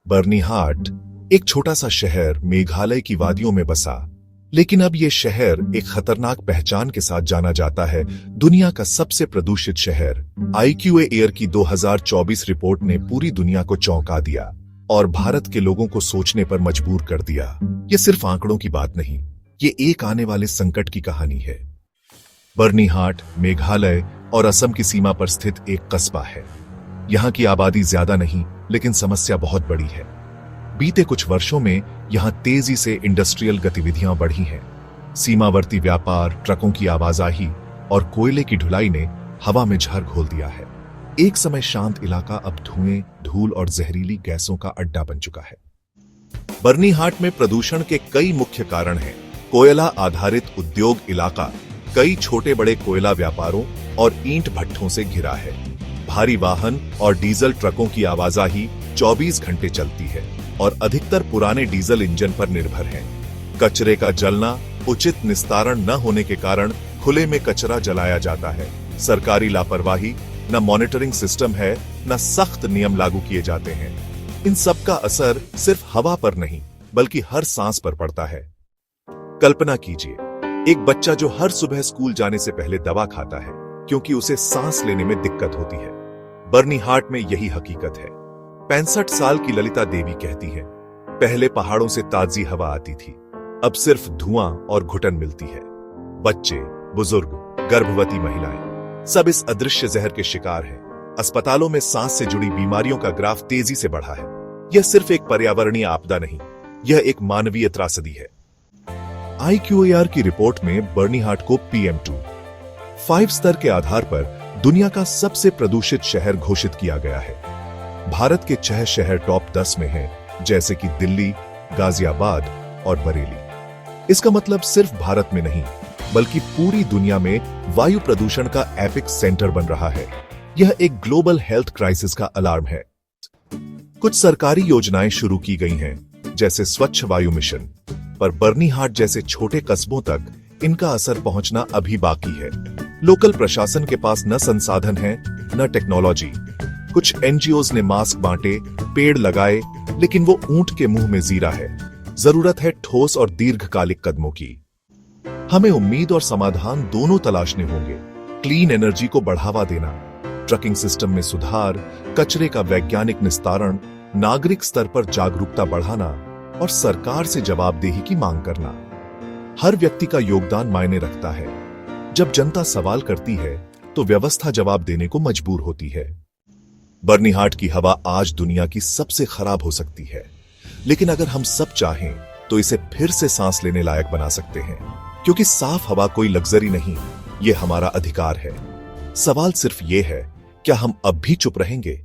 बर्नीहाट एक छोटा सा शहर मेघालय की वादियों में बसा, लेकिन अब यह शहर एक खतरनाक पहचान के साथ जाना जाता है। दुनिया का सबसे प्रदूषित शहर। IQA एयर की 2024 रिपोर्ट ने पूरी दुनिया को चौंका दिया और भारत के लोगों को सोचने पर मजबूर कर दिया। ये सिर्फ आंकड़ों की बात नहीं, ये एक आने वाले संकट की कहानी है। बर्नीहाट मेघालय और असम की सीमा पर स्थित एक कस्बा है। यहाँ की आबादी ज्यादा नहीं, लेकिन समस्या बहुत बड़ी है। बीते कुछ वर्षों में यहाँ तेजी से इंडस्ट्रियल गतिविधियां बढ़ी हैं। सीमावर्ती व्यापार, ट्रकों की आवाजाही और कोयले की ढुलाई ने हवा में जहर घोल दिया है। एक समय शांत इलाका अब धुएं, धूल और जहरीली गैसों का अड्डा बन चुका है। बर्नीहाट में प्रदूषण के कई मुख्य कारण हैं। कोयला आधारित उद्योग इलाका कई छोटे बड़े कोयला व्यापारों और ईंट भट्ठों से घिरा है। भारी वाहन और डीजल ट्रकों की आवाजाही 24 घंटे चलती है और अधिकतर पुराने डीजल इंजन पर निर्भर है। कचरे का जलना, उचित निस्तारण न होने के कारण खुले में कचरा जलाया जाता है। सरकारी लापरवाही, न मॉनिटरिंग सिस्टम है, न सख्त नियम लागू किए जाते हैं। इन सब का असर सिर्फ हवा पर नहीं, बल्कि हर सांस पर पड़ता है। कल्पना कीजिए, एक बच्चा जो हर सुबह स्कूल जाने से पहले दवा खाता है क्योंकि उसे सांस लेने में दिक्कत होती है। बर्नीहाट में यही हकीकत है। 65 साल की ललिता देवी कहती है, पहले पहाड़ों से ताजी हवा आती थी, अब सिर्फ धुआं और घुटन मिलती है। बच्चे, बुजुर्ग, गर्भवती महिलाएं सब इस अदृश्य जहर के शिकार हैं। अस्पतालों में सांस से जुड़ी बीमारियों का ग्राफ तेजी से बढ़ा है। यह सिर्फ एक पर्यावरणीय आपदा नहीं, यह एक मानवीय त्रासदी है। IQAR की रिपोर्ट में बर्नीहाट को PM2 5 स्तर के आधार पर दुनिया का सबसे प्रदूषित शहर घोषित किया गया है। भारत के 6 शहर टॉप 10 में हैं, जैसे कि दिल्ली, गाजियाबाद और बरेली। इसका मतलब सिर्फ भारत में नहीं, बल्कि पूरी दुनिया में वायु प्रदूषण का एपिक सेंटर बन रहा है। यह एक ग्लोबल हेल्थ क्राइसिस का अलार्म है। कुछ सरकारी योजनाएं शुरू की गई हैं, जैसे स्वच्छ वायु मिशन, पर बर्नीहाट जैसे छोटे कस्बों तक इनका असर पहुंचना अभी बाकी है। लोकल प्रशासन के पास न संसाधन है, न टेक्नोलॉजी। कुछ NGOs ने मास्क बांटे, पेड़ लगाए, लेकिन वो ऊंट के मुंह में जीरा है। जरूरत है ठोस और दीर्घकालिक कदमों की। हमें उम्मीद और समाधान दोनों तलाशने होंगे। क्लीन एनर्जी को बढ़ावा देना, ट्रकिंग सिस्टम में सुधार, कचरे का वैज्ञानिक निस्तारण, नागरिक स्तर पर जागरूकता बढ़ाना और सरकार से जवाबदेही की मांग करना। हर व्यक्ति का योगदान मायने रखता है। जब जनता सवाल करती है, तो व्यवस्था जवाब देने को मजबूर होती है। बर्नीहाट की हवा आज दुनिया की सबसे खराब हो सकती है, लेकिन अगर हम सब चाहें तो इसे फिर से सांस लेने लायक बना सकते हैं। क्योंकि साफ हवा कोई लग्जरी नहीं, ये हमारा अधिकार है। सवाल सिर्फ ये है, क्या हम अब भी चुप रहेंगे?